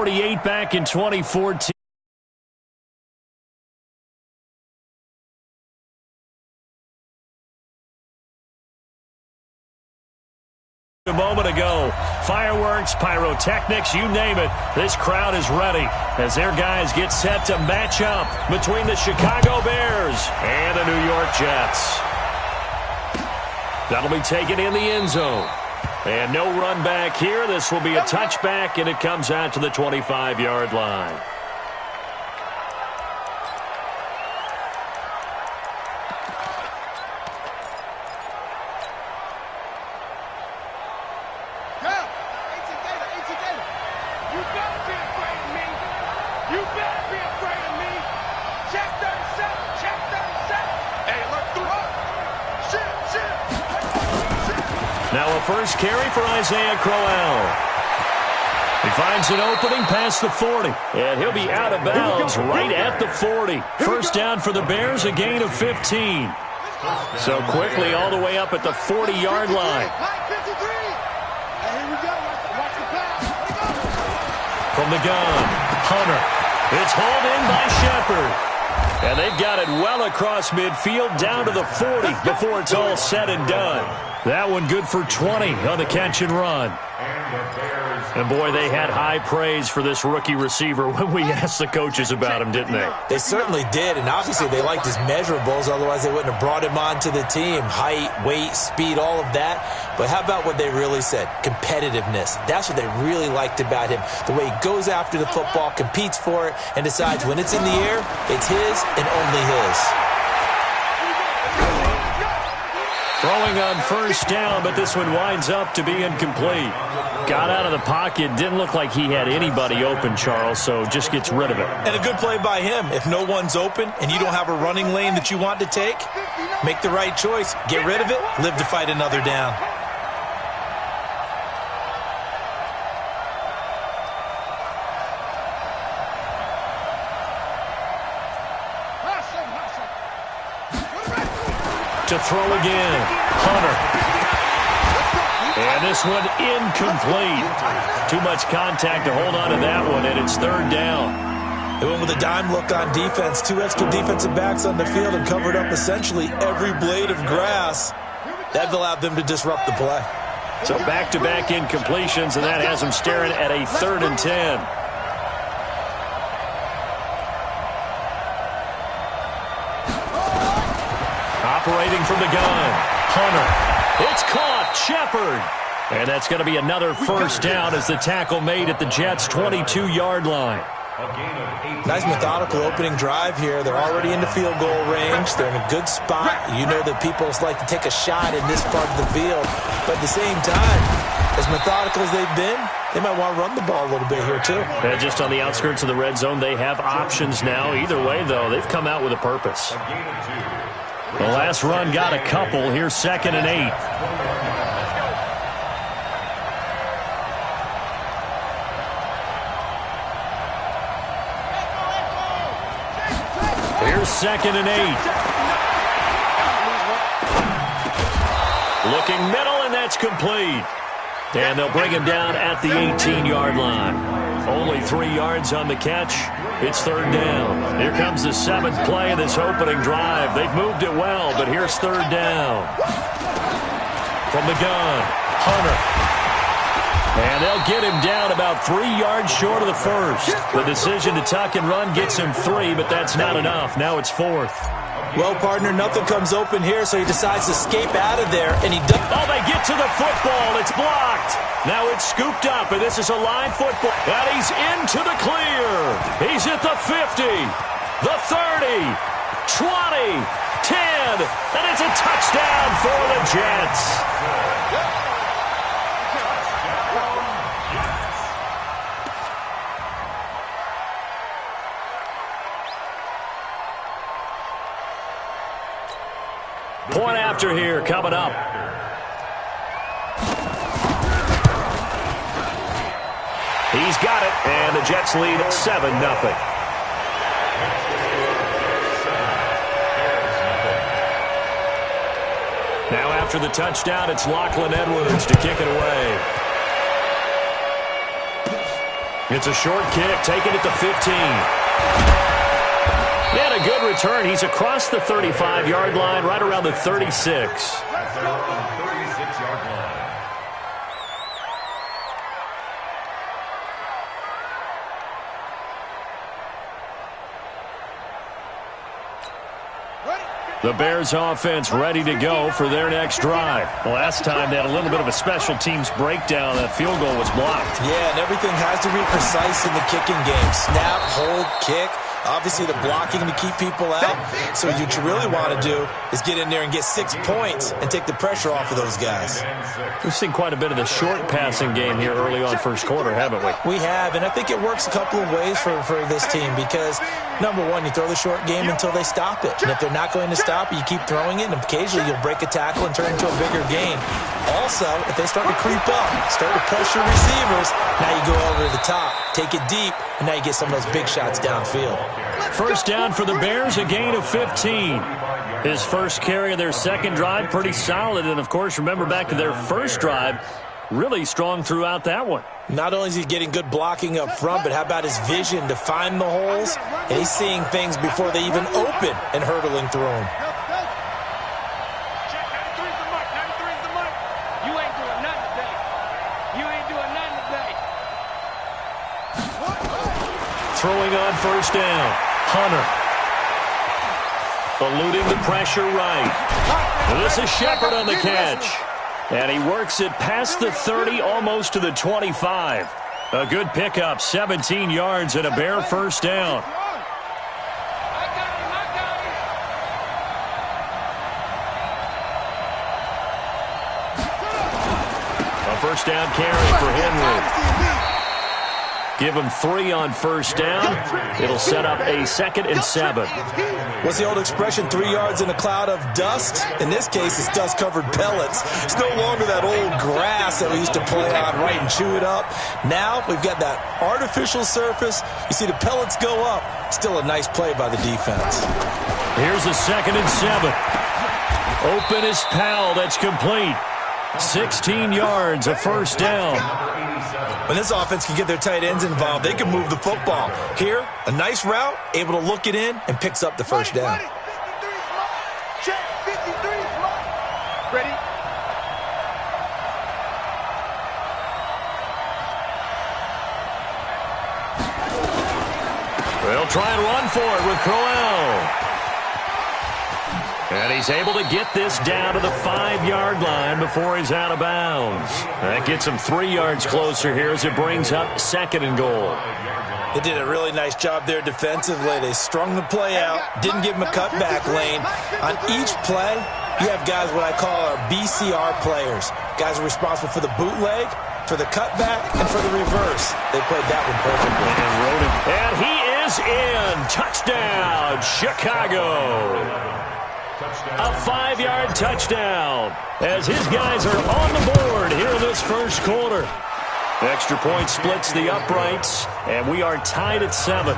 48 back in 2014. A moment ago, fireworks, pyrotechnics, you name it, this crowd is ready as their guys get set to match up between the Chicago Bears and the New York Jets. That'll be taken in the end zone. And no run back here. This will be a touchback, and it comes out to the 25-yard line. Now a first carry for Isaiah Crowell. He finds an opening past the 40, and he'll be out of bounds right at the 40. First down for the Bears, a gain of 15. So quickly all the way up at the 40-yard line. From the gun, Hunter. It's hauled in by Shepard. And they've got it well across midfield down to the 40 before it's all said and done. That one good for 20 on the catch and run. And, boy, they had high praise for this rookie receiver when we asked the coaches about him, didn't they? They certainly did, and obviously they liked his measurables. Otherwise, they wouldn't have brought him onto the team. Height, weight, speed, all of that. But how about what they really said? Competitiveness. That's what they really liked about him. The way he goes after the football, competes for it, and decides when it's in the air, it's his and only his. Throwing on first down, but this one winds up to be incomplete. Got out of the pocket. Didn't look like he had anybody open, Charles, so just gets rid of it. And a good play by him. If no one's open and you don't have a running lane that you want to take, make the right choice. Get rid of it. Live to fight another down. To throw again, Hunter. And this one incomplete. Too much contact to hold on to that one, and it's third down. They went with a dime look on defense. 2 extra defensive backs on the field and covered up essentially every blade of grass. That allowed them to disrupt the play. So back-to-back incompletions, and that has them staring at a 3rd and 10. Operating from the gun, Hunter. It's caught, Shepard. And that's going to be another first down as the tackle made at the Jets' 22-yard line. Nice methodical opening drive here. They're already in the field goal range. They're in a good spot. You know that people like to take a shot in this part of the field. But at the same time, as methodical as they've been, they might want to run the ball a little bit here too. And just on the outskirts of the red zone, they have options now. Either way, though, they've come out with a purpose. The last run got a couple. Here's 2nd and 8. Here's 2nd and 8. Looking middle, and that's complete. And they'll bring him down at the 18-yard line. Only 3 yards on the catch. It's third down. Here comes the 7th play of this opening drive. They've moved it well, but here's third down. From the gun, Hunter. And they'll get him down about 3 yards short of the first. The decision to tuck and run gets him 3, but that's not enough. Now it's 4th. Well, partner, nothing comes open here, so he decides to escape out of there, and he does. Oh, they get to the football. It's blocked. Now it's scooped up, and this is a live football. And he's into the clear. He's at the 50, the 30, 20, 10, and it's a touchdown for the Jets. Point after here coming up. He's got it, and the Jets lead 7-0. Now after the touchdown, it's Lachlan Edwards to kick it away. It's a short kick, taking it to 15. And a good return. He's across the 35-yard line, right around the 36. The Bears offense ready to go for their next drive. Last time they had a little bit of a special teams breakdown. That field goal was blocked. Yeah, and everything has to be precise in the kicking game. Snap, hold, kick. Obviously, the blocking to keep people out. So what you really want to do is get in there and get 6 points and take the pressure off of those guys. We've seen quite a bit of the short passing game here early on first quarter, haven't we? We have, and I think it works a couple of ways for this team because, number one, you throw the short game until they stop it. And if they're not going to stop it, you keep throwing it, and occasionally you'll break a tackle and turn it into a bigger game. Also, if they start to creep up, start to pressure receivers, now you go over the top, take it deep, and now you get some of those big shots downfield. First down for the Bears, a gain of 15. His first carry of their second drive, pretty solid. And, of course, remember back to their first drive, really strong throughout that one. Not only is he getting good blocking up front, but how about his vision to find the holes? And he's seeing things before they even open and hurdling through them. Throwing on first down, Hunter. Eluding the pressure right. And this is Shepard on the catch. And he works it past the 30, almost to the 25. A good pickup, 17 yards and a Bear first down. A first down carry for Henry. Give him 3 on first down. It'll set up a 2nd and 7. What's the old expression, 3 yards in a cloud of dust? In this case, it's dust-covered pellets. It's no longer that old grass that we used to play on, right, and chew it up. Now we've got that artificial surface. You see the pellets go up. Still a nice play by the defense. Here's a 2nd and 7. Open is Powell. That's complete. 16 yards, a first down. When this offense can get their tight ends involved, they can move the football. Here, a nice route, able to look it in, and picks up the first down. Ready? They'll try and run for it with Crowell. And he's able to get this down to the 5-yard line before he's out of bounds. That gets him 3 yards closer here as it brings up 2nd and goal. They did a really nice job there defensively. They strung the play out, didn't give him a cutback lane. On each play, you have guys what I call our BCR players. Guys are responsible for the bootleg, for the cutback, and for the reverse. They played that one perfectly. And he is in. Touchdown, Chicago. A 5-yard touchdown as his guys are on the board here in this first quarter. Extra point splits the uprights, and we are tied at 7.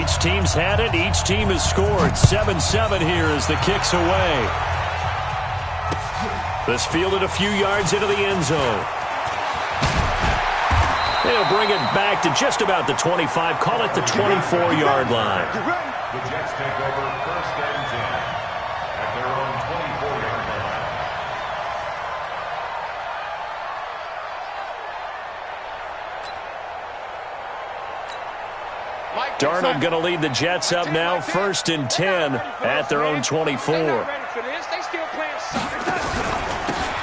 Each team's had it. Each team has scored. 7-7 here as the kick's away. This fielded a few yards into the end zone. They'll bring it back to just about the 25. Call it the 24-yard line. The Jets take over 1st and 10 at their own 24-yard line. Darnold going to lead the Jets up now, 1st and 10 at their own 24.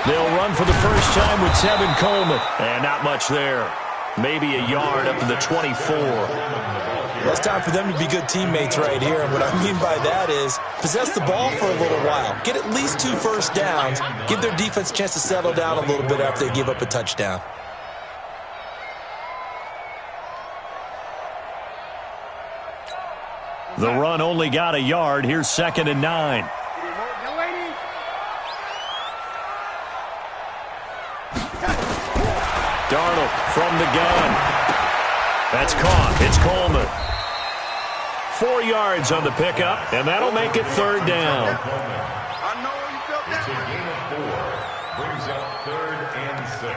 They'll run for the first time with Tevin Coleman. And not much there. Maybe a yard up to the 24. Well, it's time for them to be good teammates right here. And what I mean by that is possess the ball for a little while. Get at least 2 first downs. Give their defense a chance to settle down a little bit after they give up a touchdown. The run only got a yard. Here's 2nd and 9. Darnold from the gun. That's caught. It's Coleman. 4 yards on the pickup, and that'll make it 3rd down. a gain of 4. Brings up 3rd and 6.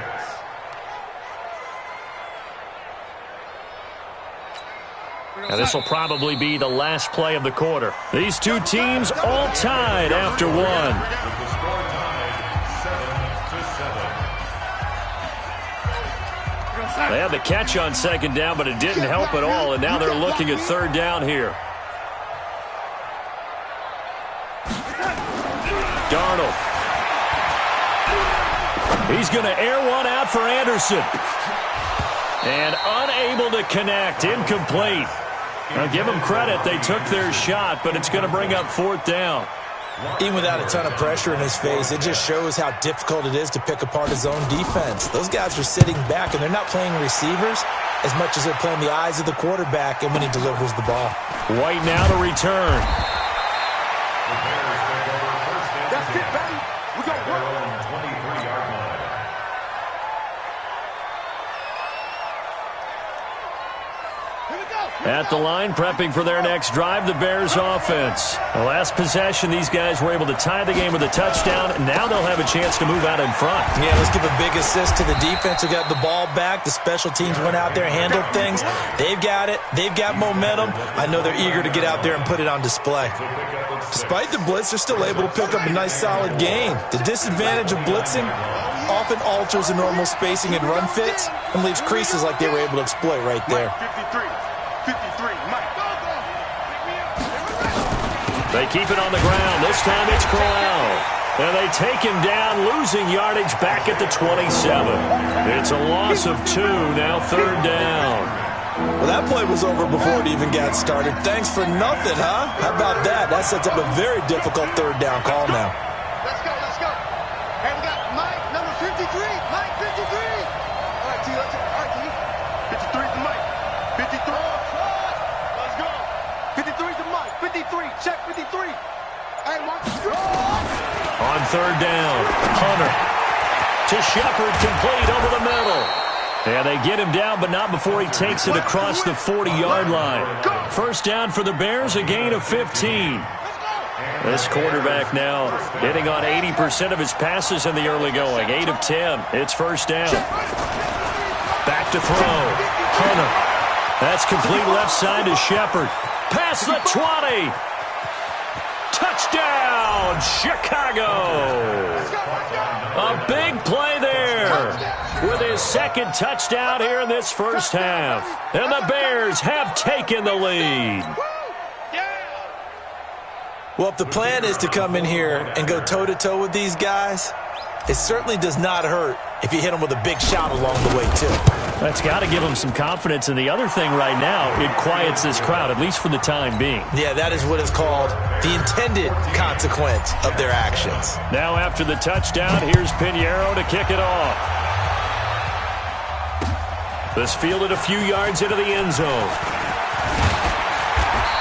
And this will probably be the last play of the quarter. These two teams all tied after one. With the score tied 7-7. They had the catch on 2nd down, but it didn't help at all, and now they're looking at 3rd down here. Darnold. He's going to air one out for Anderson. And unable to connect. Incomplete. Now, give them credit. They took their shot, but it's going to bring up 4th down. Even without a ton of pressure in his face, it just shows how difficult it is to pick apart his own defense. Those guys are sitting back, and they're not playing receivers as much as they're playing the eyes of the quarterback and when he delivers the ball. White now to return. That's it, baby. We got Their own 23-yard line. At the line, prepping for their next drive, the Bears offense. The last possession, these guys were able to tie the game with a touchdown. Now they'll have a chance to move out in front. Yeah, let's give a big assist to the defense who got the ball back. The special teams went out there, handled things. They've got it. They've got momentum. I know they're eager to get out there and put it on display. Despite the blitz, they're still able to pick up a nice, solid gain. The disadvantage of blitzing often alters the normal spacing and run fits and leaves creases like they were able to exploit right there. 53, Mike. They keep it on the ground. This time it's Corral. And they take him down, losing yardage back at the 27. It's a loss of 2, now 3rd down. Well, that play was over before it even got started. Thanks for nothing, huh? How about that? That sets up a very difficult 3rd down call now. Let's go, let's go. And we got Mike, number 53. Mike, 53. All right, T, let's go. All right, T. 53 to Mike. 53. Let's go. 53 to Mike. 53. Check 53. Hey, Mike. On 3rd down, Hunter to Shepard, complete over the middle. And they get him down, but not before he takes it across the 40-yard line. 1st down for the Bears, a gain of 15. This quarterback now hitting on 80% of his passes in the early going. 8 of 10. It's 1st down. Back to throw. Hunter. That's complete left side to Shepard. Past the 20. Touchdown, Chicago. A big play there with his 2nd touchdown here in this 1st half. And the Bears have taken the lead. Well, if the plan is to come in here and go toe-to-toe with these guys, it certainly does not hurt if you hit them with a big shot along the way, too. That's got to give them some confidence. And the other thing right now, it quiets this crowd, at least for the time being. Yeah, that is what is called the intended consequence of their actions. Now after the touchdown, here's Pinheiro to kick it off. This fielded a few yards into the end zone.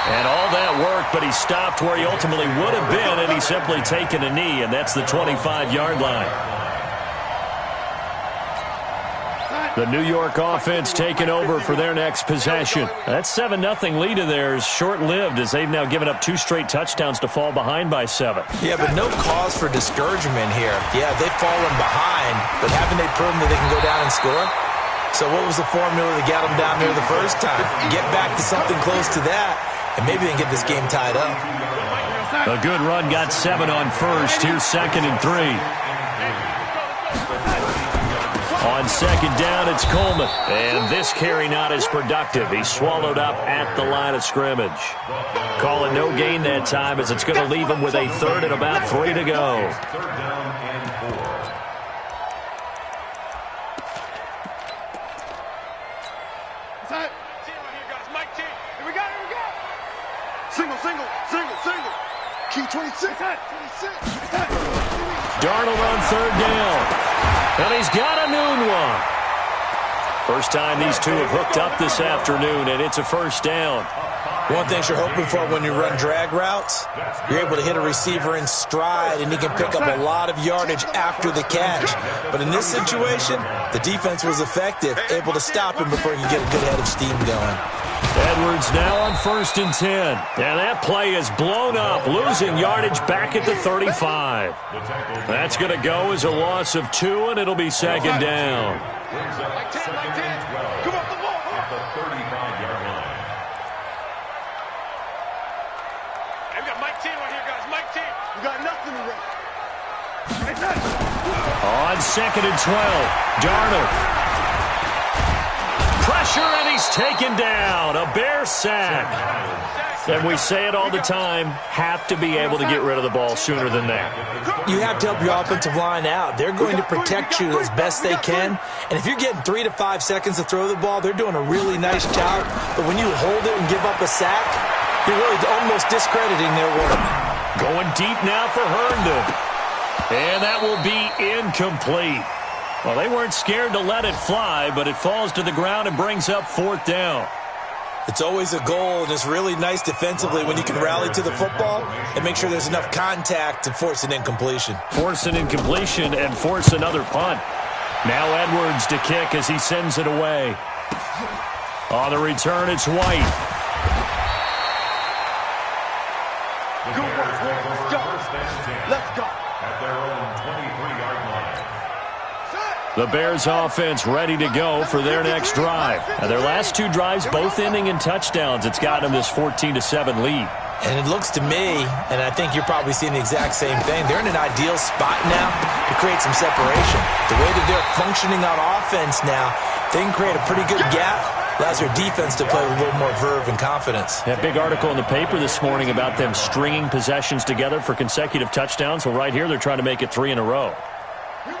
And all that work, but he stopped where he ultimately would have been, and he's simply taken a knee, and that's the 25-yard line. The New York offense taking over for their next possession. That 7-0 lead of theirs short-lived as they've now given up 2 straight touchdowns to fall behind by 7. Yeah, but no cause for discouragement here. Yeah, they've fallen behind, but haven't they proven that they can go down and score? So what was the formula that got them down there the first time? Get back to something close to that, and maybe they can get this game tied up. A good run got 7 on 1st. Here's 2nd and 3. On 2nd down, it's Coleman. And this carry not as productive. He's swallowed up at the line of scrimmage. Calling no gain that time as it's going to leave him with a 3rd and about 3 to go. 3rd down and 4. Key 26. Darnold on 3rd down. And he's got a noon one. First time these two have hooked up this afternoon, and it's a 1st down. One thing you're hoping for when you run drag routes, you're able to hit a receiver in stride, and he can pick up a lot of yardage after the catch. But in this situation, the defense was effective, able to stop him before he could get a good head of steam going. Edwards now on 1st and 10. And that play is blown up, losing yardage back at the 35. That's going to go as a loss of 2, and it'll be 2nd down. Mike 10, Mike 10. Come on, the ball. At the 35-yard line. Hey, we got Mike 10 right here, guys. Mike 10. You got nothing to run. On 2nd and 12, Darnold. Pressure, and he's taken down. A Bear sack. And we say it all the time, have to be able to get rid of the ball sooner than that. You have to help your offensive line out. They're going to protect you as best they can. And if you're getting 3 to 5 seconds to throw the ball, they're doing a really nice job. But when you hold it and give up a sack, you're really almost discrediting their work. Going deep now for Herndon. And that will be incomplete. Well, they weren't scared to let it fly, but it falls to the ground and brings up 4th down. It's always a goal, and it's really nice defensively when you can rally to the football and make sure there's enough contact to force an incompletion. Force an incompletion and force another punt. Now Edwards to kick as he sends it away. On the return, it's White. Let's go. At their own 23-yard line. The Bears offense ready to go for their next drive. Now, their last 2 drives both ending in touchdowns. It's got them this 14-7 lead. And it looks to me, and I think you're probably seeing the exact same thing, they're in an ideal spot now to create some separation. The way that they're functioning on offense now, they can create a pretty good gap. Allows their defense to play with a little more verve and confidence. That big article in the paper this morning about them stringing possessions together for consecutive touchdowns. Well, right here, they're trying to make it 3 in a row.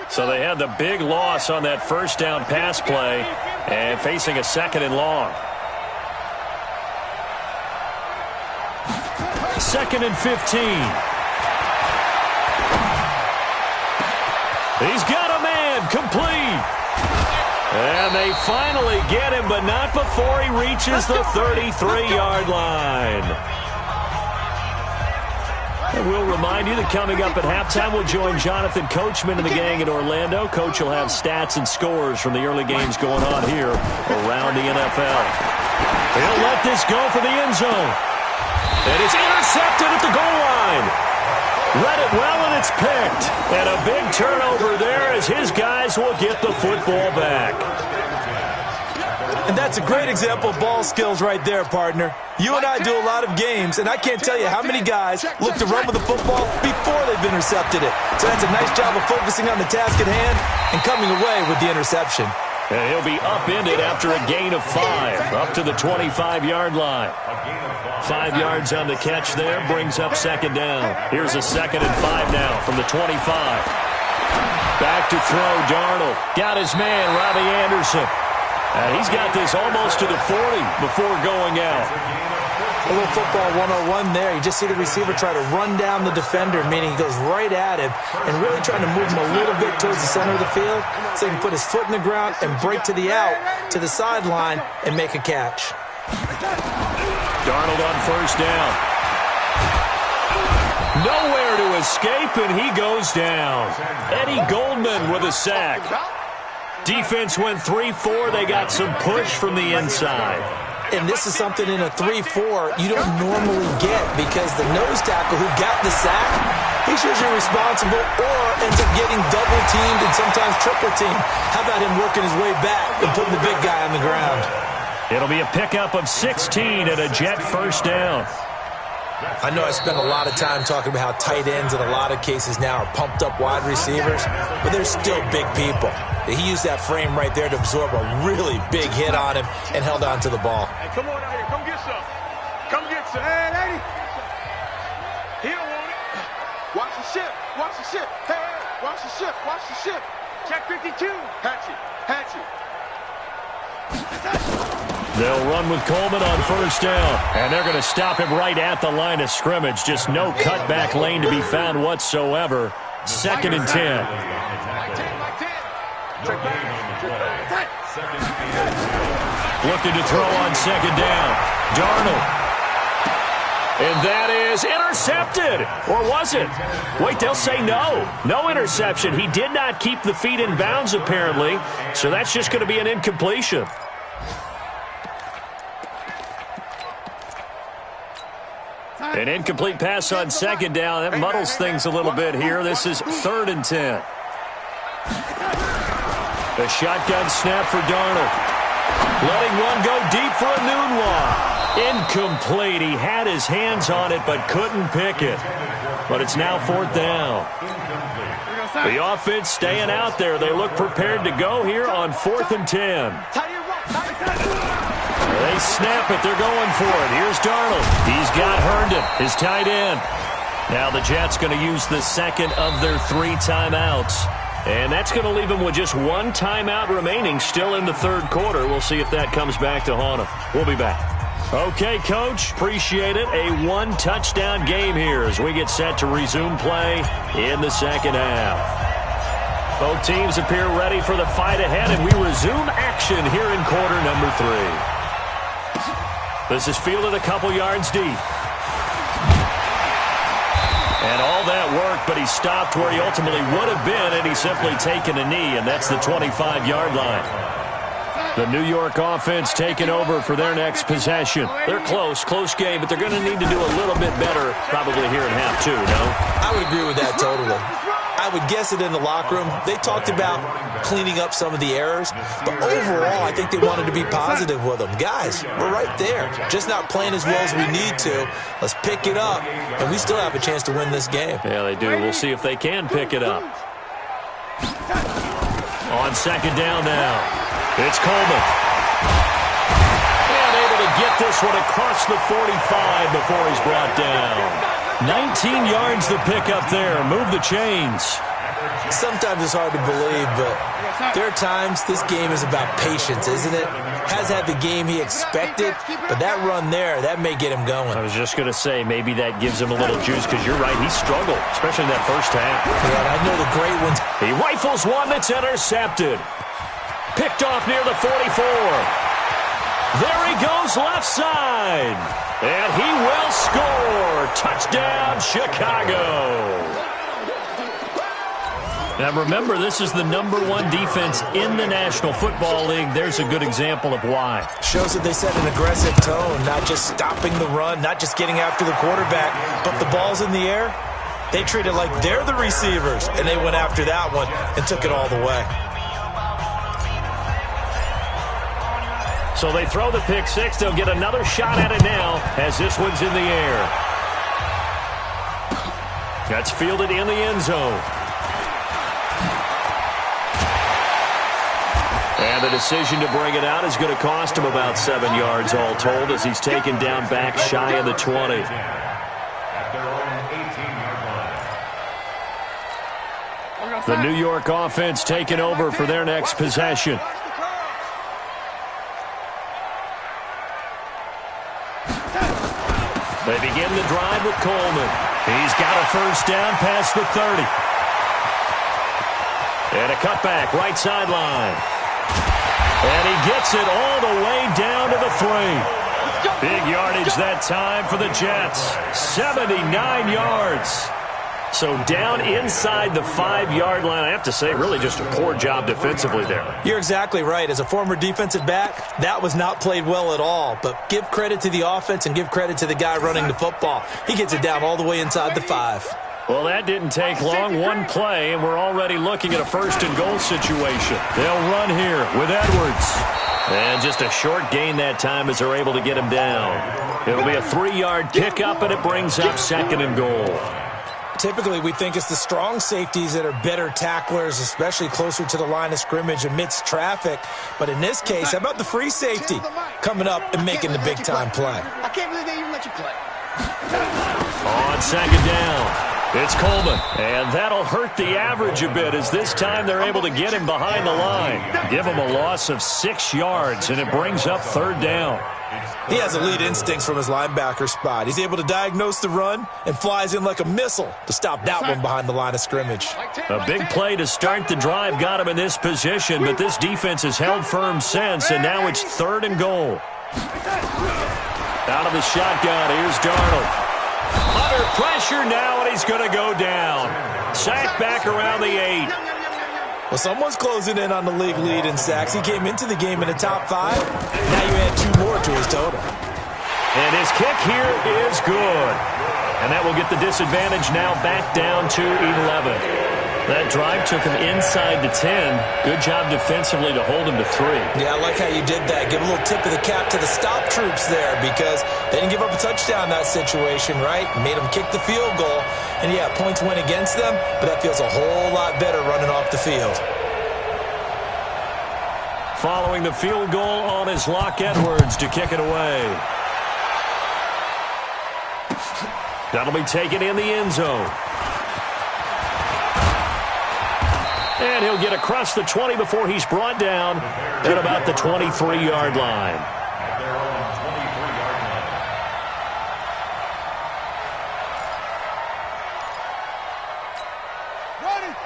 So they had the big loss on that 1st down pass play and facing a 2nd and long. 2nd and 15. He's got a man, complete. And they finally get him, but not before he reaches the 33-yard line. And we'll remind you that coming up at halftime, we'll join Jonathan Coachman and the gang in Orlando. Coach will have stats and scores from the early games going on here around the NFL. He'll let this go for the end zone. And it's intercepted at the goal line. Read it well, and it's picked. And a big turnover there as his guys will get the football back. And that's a great example of ball skills right there, partner. You and I do a lot of games, and I can't tell you how many guys look to run with the football before they've intercepted it. So that's a nice job of focusing on the task at hand and coming away with the interception. And he'll be upended after a gain of 5, up to the 25-yard line. 5 yards on the catch there, brings up 2nd down. Here's a 2nd and 5 now from the 25. Back to throw, Darnold. Got his man, Robbie Anderson. He's got this almost to the 40 before going out. A little football 101 there. You just see the receiver try to run down the defender, meaning he goes right at him and really trying to move him a little bit towards the center of the field so he can put his foot in the ground and break to the out, to the sideline, and make a catch. Darnold on 1st down. Nowhere to escape, and he goes down. Eddie Goldman with a sack. Defense went 3-4. They got some push from the inside. And this is something in a 3-4 you don't normally get because the nose tackle who got the sack, he's usually responsible or ends up getting double-teamed and sometimes triple-teamed. How about him working his way back and putting the big guy on the ground? It'll be a pickup of 16 and a Jet 1st down. I know I spent a lot of time talking about how tight ends in a lot of cases now are pumped-up wide receivers, but they're still big people. He used that frame right there to absorb a really big hit on him and held on to the ball. Hey, come on out here. Come get some. Come get some. Hey, lady. He don't want it. Watch the ship. Watch the ship. Hey, watch the ship. Watch the ship. Check 52. Hatchet. Hatchet. They'll run with Coleman on 1st down, and they're going to stop him right at the line of scrimmage. Just no cutback lane to be found whatsoever. 2nd and 10. Looking to throw on 2nd down. Darnold. And that is intercepted. Or was it? Wait, they'll say no. No interception. He did not keep the feet in bounds, apparently. So that's just going to be an incompletion. An incomplete pass on second down. That muddles things a little bit here. This is 3rd and 10. The shotgun snap for Darnold. Letting one go deep for a noon one. Incomplete. He had his hands on it but couldn't pick it. But it's now 4th down. The offense staying out there. They look prepared to go here on 4th and 10. They snap it. They're going for it. Here's Darnold. He's got Herndon, his tight end. Now the Jets going to use the second of their 3 timeouts. And that's going to leave them with just 1 timeout remaining still in the 3rd quarter. We'll see if that comes back to haunt them. We'll be back. Okay, Coach, appreciate it. A 1-touchdown game here as we get set to resume play in the 2nd half. Both teams appear ready for the fight ahead, and we resume action here in quarter number 3. This is fielded a couple yards deep. And all that work, but he stopped where he ultimately would have been, and he's simply taken a knee, and that's the 25-yard line. The New York offense taking over for their next possession. They're close game, but they're going to need to do a little bit better probably here in half 2, no? I would agree with that totally. I would guess it in the locker room. They talked about cleaning up some of the errors, but overall, I think they wanted to be positive with them. Guys, we're right there. Just not playing as well as we need to. Let's pick it up, and we still have a chance to win this game. Yeah, they do. We'll see if they can pick it up. On 2nd down now. It's Coleman. And able to get this one across the 45 before he's brought down. 19 yards to pick up there. Move the chains. Sometimes it's hard to believe, but there are times this game is about patience, isn't it? Has had the game he expected, but that run there, that may get him going. I was just going to say, maybe that gives him a little juice, because you're right, he struggled, especially in that first half. Yeah, and I know the great ones. He rifles one that's intercepted. Picked off near the 44. There he goes left side. And he will score. Touchdown, Chicago. Now remember, this is the #1 defense in the National Football League. There's a good example of why. Shows that they set an aggressive tone, not just stopping the run, not just getting after the quarterback, but the ball's in the air. They treat it like they're the receivers, and they went after that one and took it all the way. So they throw the pick six. They'll get another shot at it now as this one's in the air. That's fielded in the end zone. And the decision to bring it out is going to cost him about 7 yards all told as he's taken down back shy of the 20. The New York offense taking over for their next possession. They begin the drive with Coleman. He's got a first down past the 30. And a cutback right sideline. And he gets it all the way down to the 3. Big yardage that time for the Jets. 79 yards. So down inside the 5-yard line. I have to say, really just a poor job defensively there. You're exactly right. As a former defensive back, that was not played well at all. But give credit to the offense and give credit to the guy running the football. He gets it down all the way inside the 5. Well, that didn't take long. One play, and we're already looking at a first-and-goal situation. They'll run here with Edwards. And just a short gain that time as they're able to get him down. It'll be a 3-yard pickup, and it brings up 2nd and goal. Typically, we think it's the strong safeties that are better tacklers, especially closer to the line of scrimmage amidst traffic. But in this case, how about the free safety coming up and making the big-time play? I can't believe they even let you play. On 2nd down, it's Coleman. And that'll hurt the average a bit as this time they're able to get him behind the line. Give him a loss of 6 yards, and it brings up 3rd down. He has elite instincts from his linebacker spot. He's able to diagnose the run and flies in like a missile to stop that one behind the line of scrimmage. A big play to start the drive got him in this position, but this defense has held firm since, and now it's 3rd and goal. Out of the shotgun, here's Darnold. Under pressure now, and he's going to go down. Sacked back around the 8. Well, someone's closing in on the league lead in sacks. He came into the game in the top 5. Now you add 2 more to his total. And his kick here is good. And that will get the disadvantage now back down to 11. That drive took him inside the 10. Good job defensively to hold him to 3. Yeah, I like how you did that. Give a little tip of the cap to the stop troops there because they didn't give up a touchdown in that situation, right? Made them kick the field goal. And, yeah, points went against them, but that feels a whole lot better running off the field. Following the field goal on his Locke Edwards to kick it away. That'll be taken in the end zone. And he'll get across the 20 before he's brought down at about the 23-yard line.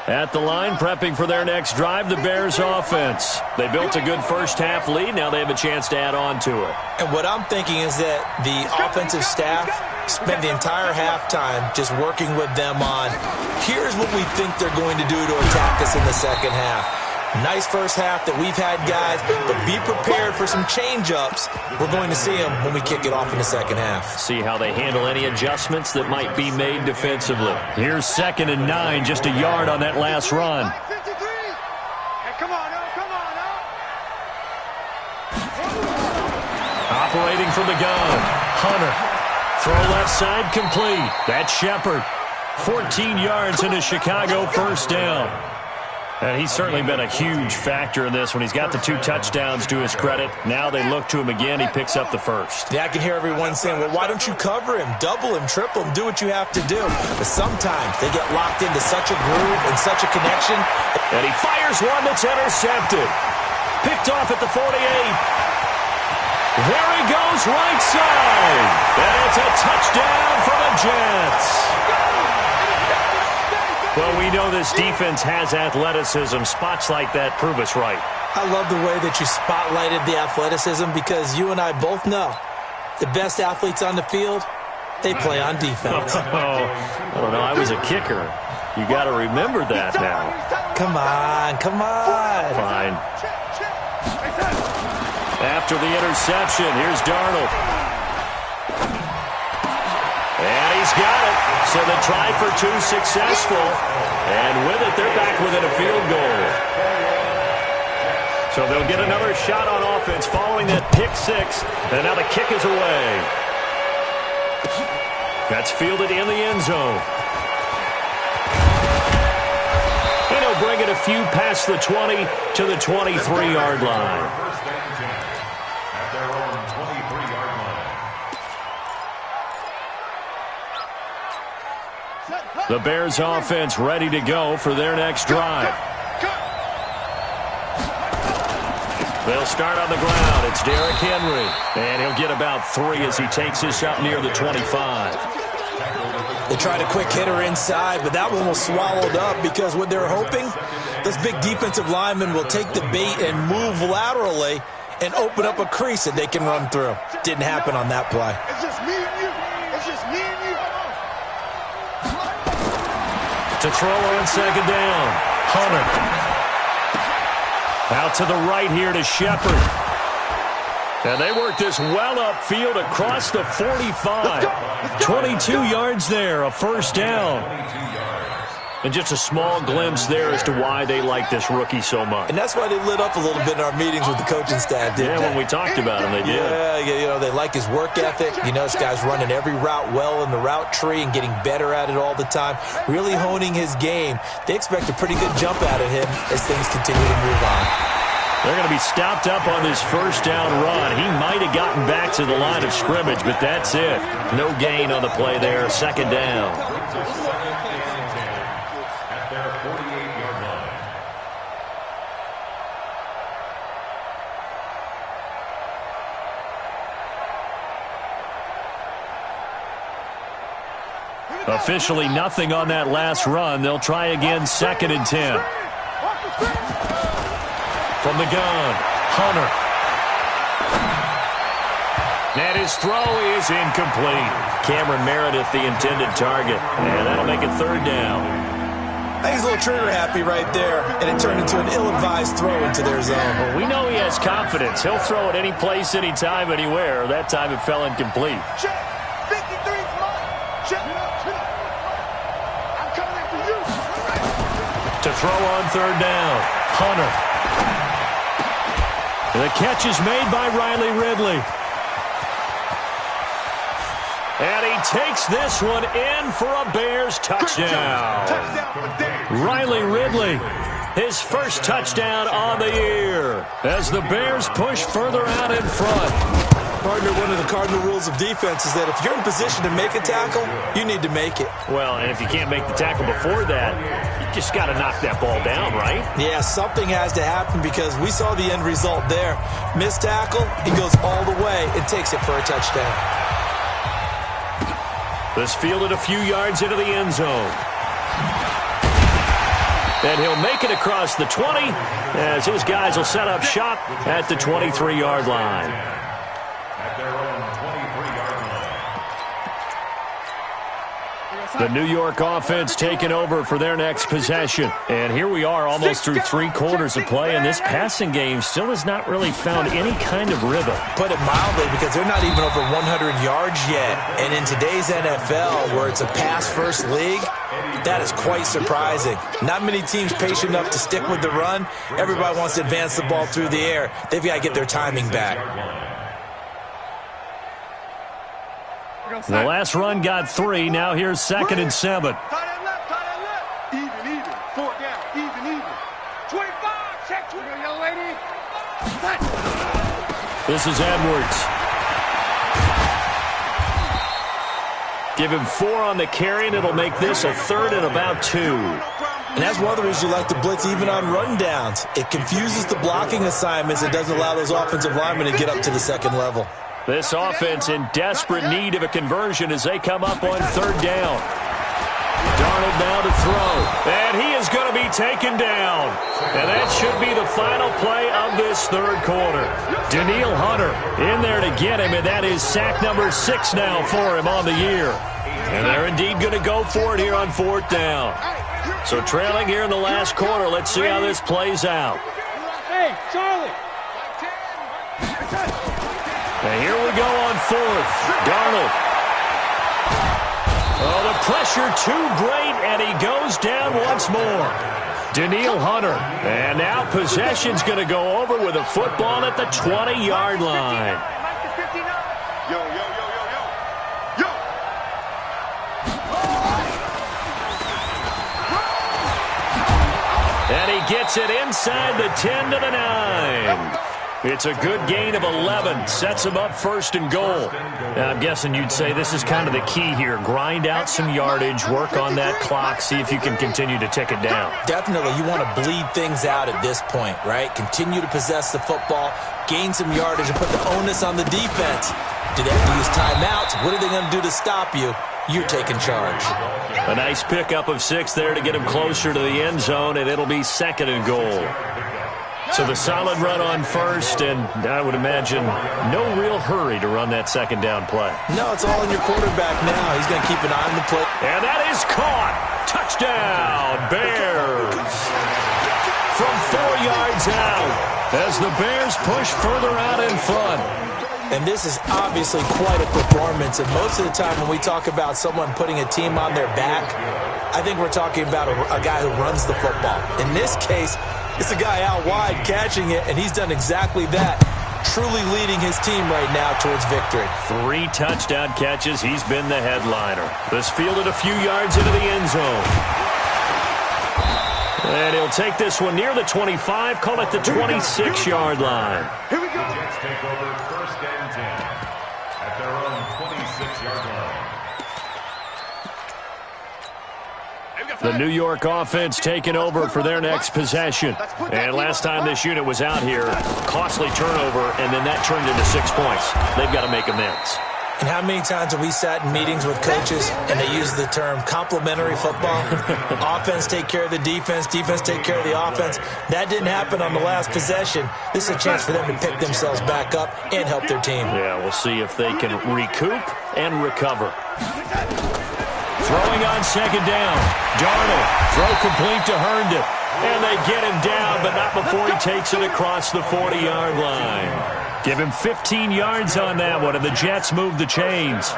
At the line, prepping for their next drive, the Bears offense. They built a good first-half lead. Now they have a chance to add on to it. And what I'm thinking is that the offensive staff spent the entire halftime just working with them on, here's what we think they're going to do to attack us in the second half. Nice first half that we've had, guys, but be prepared for some change-ups. We're going to see them when we kick it off in the second half. See how they handle any adjustments that might be made defensively. Here's 2nd and 9, just a yard on that last run. Operating from the gun, Hunter. Throw left side complete. That's Shepard. 14 yards into Chicago, first down. And he's certainly been a huge factor in this when he's got the 2 touchdowns to his credit. Now they look to him again. He picks up the first. Yeah, I can hear everyone saying, well, why don't you cover him? Double him, triple him, do what you have to do. But sometimes they get locked into such a groove and such a connection. And he fires one that's intercepted. Picked off at the 48. There he goes, right side. And it's a touchdown for the Jets. Well, we know this defense has athleticism. Spots like that prove us right. I love the way that you spotlighted the athleticism because you and I both know the best athletes on the field, they play on defense. I don't know. I was a kicker. You got to remember that now. Come on, come on. Fine. After the interception, here's Darnold. And he's got it. So the try for 2 successful. And with it, they're back within a field goal. So they'll get another shot on offense following that pick 6. And now the kick is away. That's fielded in the end zone. And he'll bring it a few past the 20 to the 23-yard line. The Bears offense ready to go for their next drive. They'll start on the ground. It's Derrick Henry. And he'll get about 3 as he takes this up near the 25. They tried a quick hitter inside, but that one was swallowed up because what they're hoping, those big defensive linemen will take the bait and move laterally and open up a crease that they can run through. Didn't happen on that play. It's just me and you. It's just me and you. To throw on 2nd down. Hunter. Out to the right here to Shepard. And they work this well upfield across the 45. 22 yards there, a first down. And just a small glimpse there as to why they like this rookie so much. And that's why they lit up a little bit in our meetings with the coaching staff, didn't they? When we talked about him, they did. Yeah, you know, they like his work ethic. You know, this guy's running every route well in the route tree and getting better at it all the time, really honing his game. They expect a pretty good jump out of him as things continue to move on. They're going to be stopped up on this first down run. He might have gotten back to the line of scrimmage, but that's it. No gain on the play there, 2nd down. Officially nothing on that last run. They'll try again, 2nd and 10. From the gun, Hunter. And his throw is incomplete. Cameron Meredith, the intended target. And that'll make it 3rd down. I think he's a little trigger happy right there, and it turned into an ill-advised throw into their zone. Well, we know he has confidence. He'll throw it any place, anytime, anywhere. That time it fell incomplete. Check. 53's mine. Check. I'm coming in for you. To throw on third down, Hunter. The catch is made by Riley Ridley. And he takes this one in for a Bears touchdown. Riley Ridley, his first touchdown on the year as the Bears push further out in front. Partner, one of the cardinal rules of defense is that if you're in position to make a tackle, you need to make it. Well, and if you can't make the tackle before that, you just got to knock that ball down, right? Yeah, something has to happen because we saw the end result there. Missed tackle, he goes all the way and takes it for a touchdown. This fielded a few yards into the end zone. And he'll make it across the 20 as his guys will set up shop at the 23-yard line. At their own 23-yard line. The New York offense taking over for their next possession. And here we are almost through 3 quarters of play, and this passing game still has not really found any kind of rhythm. Put it mildly, because they're not even over 100 yards yet. And in today's NFL, where it's a pass-first league, that is quite surprising. Not many teams patient enough to stick with the run. Everybody wants to advance the ball through the air. They've got to get their timing back. The last run got 3. Now here's 2nd and 7. Tight end left, tight end left. Even. 4th down, even. 25, check 20, young lady. This is Edwards. Give him 4 on the carry, and it'll make this a 3rd and about 2. And that's one of the reasons you like to blitz even on rundowns. It confuses the blocking assignments. It doesn't allow those offensive linemen to get up to the second level. This offense in desperate need of a conversion as they come up on 3rd down. Darnold now to throw. And he is going to be taken down. And that should be the final play of this 3rd quarter. Danielle Hunter in there to get him, and that is sack number 6 now for him on the year. And they're indeed going to go for it here on 4th down. So trailing here in the last quarter, let's see how this plays out. Hey, Charlie. And here we go on 4th. Darnold. Oh, the pressure too great, and he goes down once more. Danielle Hunter. And now possession's going to go over with a football at the 20-yard line. Yo. And he gets it inside the 10 to the 9. It's a good gain of 11. Sets him up 1st and goal. Now, I'm guessing you'd say this is kind of the key here. Grind out some yardage, work on that clock, see if you can continue to tick it down. Definitely, you want to bleed things out at this point, right? Continue to possess the football, gain some yardage, and put the onus on the defense. Do they have to use timeouts? What are they going to do to stop you? You're taking charge. A nice pickup of 6 there to get him closer to the end zone, and it'll be 2nd and goal. So the solid run on 1st, and I would imagine no real hurry to run that 2nd down play. No, it's all in your quarterback now. He's going to keep an eye on the play. And that is caught. Touchdown, Bears. From 4 yards out as the Bears push further out in front. And this is obviously quite a performance. And most of the time when we talk about someone putting a team on their back, I think we're talking about a guy who runs the football. In this case, it's a guy out wide catching it, and he's done exactly that, truly leading his team right now towards victory. 3 touchdown catches. He's been the headliner. This fielded a few yards into the end zone. And he'll take this one near the 25, call it the 26-yard line. Here we go. The Jets take over 1st and 10 at their own 26-yard line. The New York offense taking over for their next possession. And last time this unit was out here, costly turnover, and then that turned into 6 points. They've got to make amends. And how many times have we sat in meetings with coaches and they use the term complementary football? Offense take care of the defense, defense take care of the offense. That didn't happen on the last possession. This is a chance for them to pick themselves back up and help their team. Yeah, we'll see if they can recoup and recover. Throwing on second down. Darnold. Throw complete to Herndon. And they get him down, but not before he takes it across the 40-yard line. Give him 15 yards on that one, and the Jets move the chains.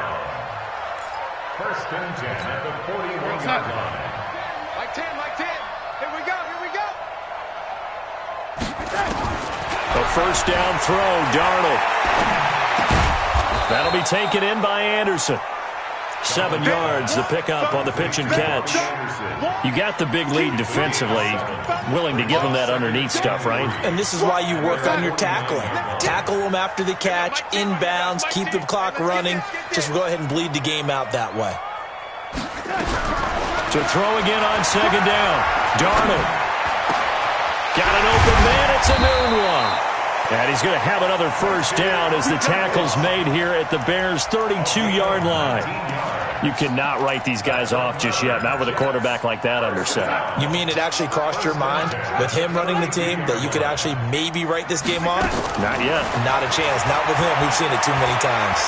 First and 10 at the 41-yard line. Like 10, like 10. Here we go, here we go. A first down throw, Darnold. That'll be taken in by Anderson. 7 yards, the pickup on the pitch and catch. You got the big lead defensively, willing to give them that underneath stuff, right? And this is why you work on your tackling. Tackle them after the catch, inbounds, keep the clock running. Just go ahead and bleed the game out that way. To throw again on second down. Darnold. Got an open man. It's a noon one. And he's going to have another first down as the tackle's made here at the Bears' 32-yard line. You cannot write these guys off just yet, not with a quarterback like that under center. You mean it actually crossed your mind with him running the team that you could actually maybe write this game off? Not yet. Not a chance. Not with him. We've seen it too many times.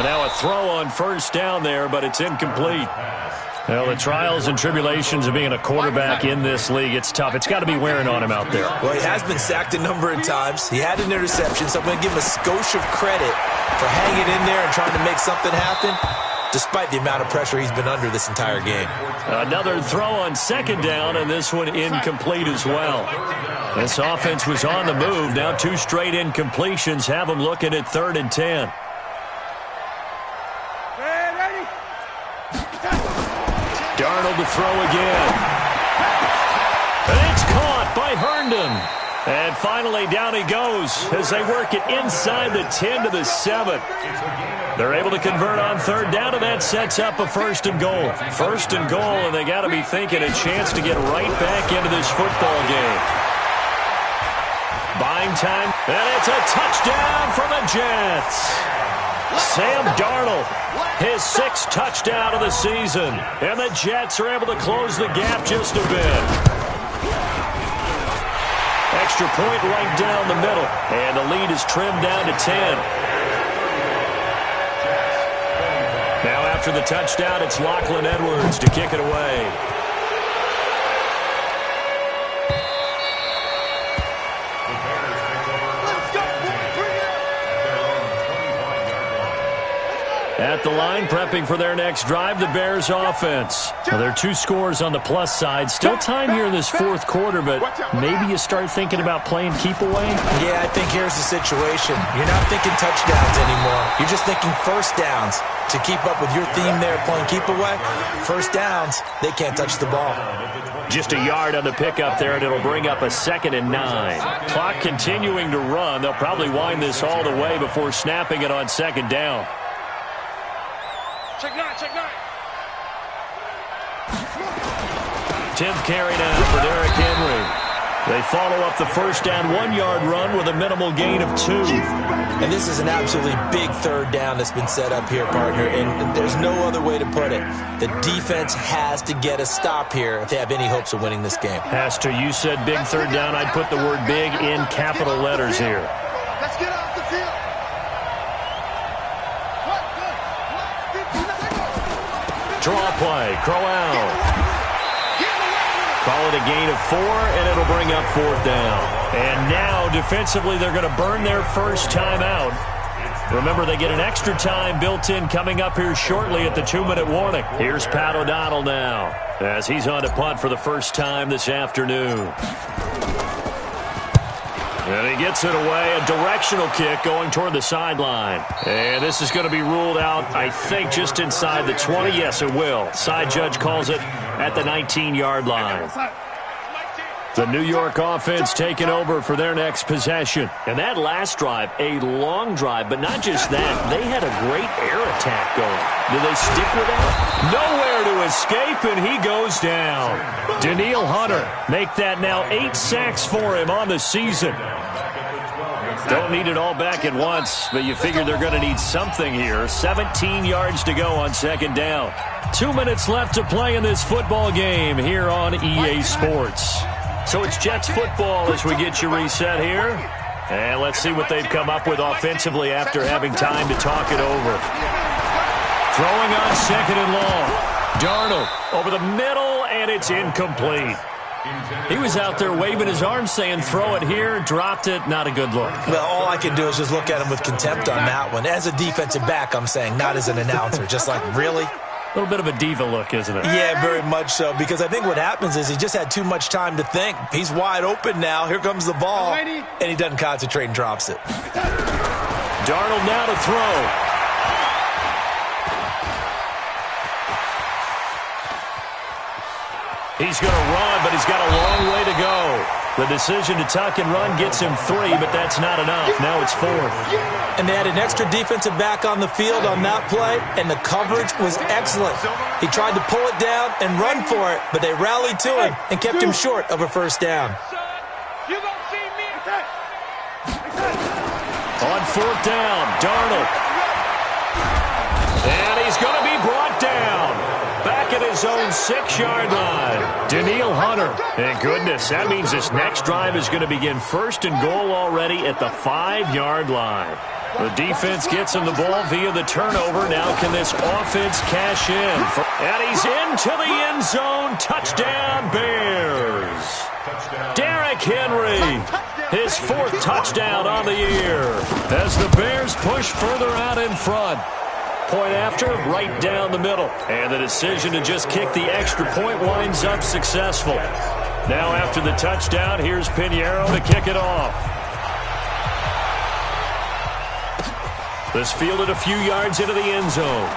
And now a throw on first down there, but it's incomplete. Well, the trials and tribulations of being a quarterback in this league, it's tough. It's got to be wearing on him out there. Well, he has been sacked a number of times. He had an interception, so I'm going to give him a skosh of credit for hanging in there and trying to make something happen, despite the amount of pressure he's been under this entire game. Another throw on second down, and this one incomplete as well. This offense was on the move. Now 2 straight incompletions have them looking at 3rd and 10. Darnold to throw again. And it's caught by Herndon. And finally down he goes as they work it inside the 10 to the 7. They're able to convert on 3rd down, and that sets up a 1st and goal. 1st and goal, and they got to be thinking a chance to get right back into this football game. Buying time, and it's a touchdown for the Jets. Sam Darnold, his 6th touchdown of the season. And the Jets are able to close the gap just a bit. Extra point right down the middle. And the lead is trimmed down to 10. Now after the touchdown, it's Lachlan Edwards to kick it away. At the line, prepping for their next drive, the Bears offense. Well, there are 2 scores on the plus side. Still time here in this 4th quarter, but maybe you start thinking about playing keep away? Yeah, I think here's the situation. You're not thinking touchdowns anymore. You're just thinking first downs. To keep up with your theme there, playing keep away, first downs, they can't touch the ball. Just a yard on the pickup there, and it'll bring up a 2nd and 9. Clock continuing to run. They'll probably wind this all the way before snapping it on 2nd down. Check 9, check 9. 10th carry now for Derrick Henry. They follow up the first down 1-yard run with a minimal gain of 2. And this is an absolutely big 3rd down that's been set up here, partner, and there's no other way to put it. The defense has to get a stop here if they have any hopes of winning this game. Has to. You said big 3rd down. I'd put the word big in capital letters here. Let's get off the field. Draw play. Crowell. Call it a gain of 4, and it'll bring up 4th down. And now, defensively, they're going to burn their first time out. Remember, they get an extra time built in coming up here shortly at the 2-minute warning. Here's Pat O'Donnell now as he's on to punt for the first time this afternoon. And he gets it away, a directional kick going toward the sideline. And this is going to be ruled out, I think, just inside the 20. Yes, it will. Side judge calls it at the 19-yard line. The New York offense taking over for their next possession. And that last drive, a long drive, but not just that. They had a great air attack going. Do they stick with that? Nowhere to escape, and he goes down. Danielle Hunter make that now 8 sacks for him on the season. Don't need it all back at once, but you figure they're going to need something here. 17 yards to go on 2nd down. 2 minutes left to play in this football game here on EA Sports. So it's Jets football as we get you reset here. And let's see what they've come up with offensively after having time to talk it over. Throwing on second and long. Darnold over the middle, and it's incomplete. He was out there waving his arms saying, throw it here, dropped it, not a good look. Well, all I can do is just look at him with contempt on that one. As a defensive back, I'm saying, not as an announcer. Just like, really? A little bit of a diva look, isn't it? Yeah, very much so, because I think what happens is he just had too much time to think. He's wide open now. Here comes the ball, and he doesn't concentrate and drops it. Darnold now to throw. He's going to run, but he's got a long way to go. The decision to tuck and run gets him 3, but that's not enough. Now it's 4th. And they had an extra defensive back on the field on that play, and the coverage was excellent. He tried to pull it down and run for it, but they rallied to him and kept him short of a first down. On 4th down, Darnold. And he's going to be brought down. Back at his own 6-yard line. Danielle Hunter. Thank goodness. That means this next drive is going to begin 1st and goal already at the 5-yard line. The defense gets him the ball via the turnover. Now can this offense cash in? And he's into the end zone. Touchdown, Bears. Derrick Henry. His 4th touchdown on the year. As the Bears push further out in front. Point after, right down the middle. And the decision to just kick the extra point winds up successful. Now after the touchdown, here's Pinheiro to kick it off. This fielded a few yards into the end zone.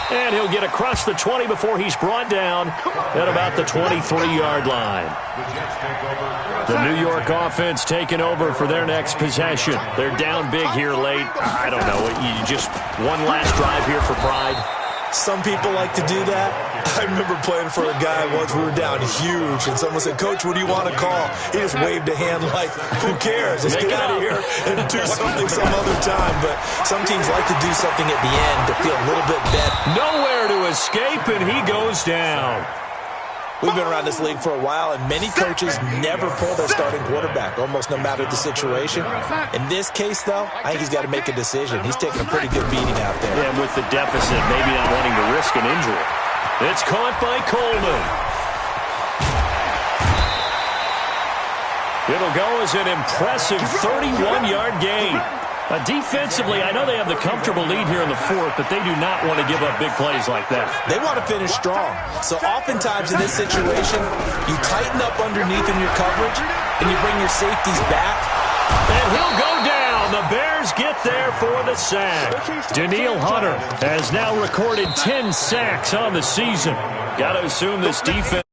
And he'll get across the 20 before he's brought down at about the 23-yard line. The New York offense taking over for their next possession. They're down big here late. I don't know. You just one last drive here for pride. Some people like to do that. I remember playing for a guy once. We were down huge, and someone said, "Coach, what do you want to call?" He just waved a hand like, who cares? Let's get out of here and do something some other time. But some teams like to do something at the end to feel a little bit better. Nowhere to escape, and he goes down. We've been around this league for a while, and many coaches never pull their starting quarterback, almost no matter the situation. In this case, though, I think he's got to make a decision. He's taking a pretty good beating out there. Yeah, and with the deficit, maybe not wanting to risk an injury. It's caught by Coleman. It'll go as an impressive 31-yard gain. Defensively, I know they have the comfortable lead here in the 4th, but they do not want to give up big plays like that. They want to finish strong. So oftentimes in this situation, you tighten up underneath in your coverage, and you bring your safeties back. And he'll go down. The Bears get there for the sack. Danielle Hunter has now recorded 10 sacks on the season. Got to assume this defense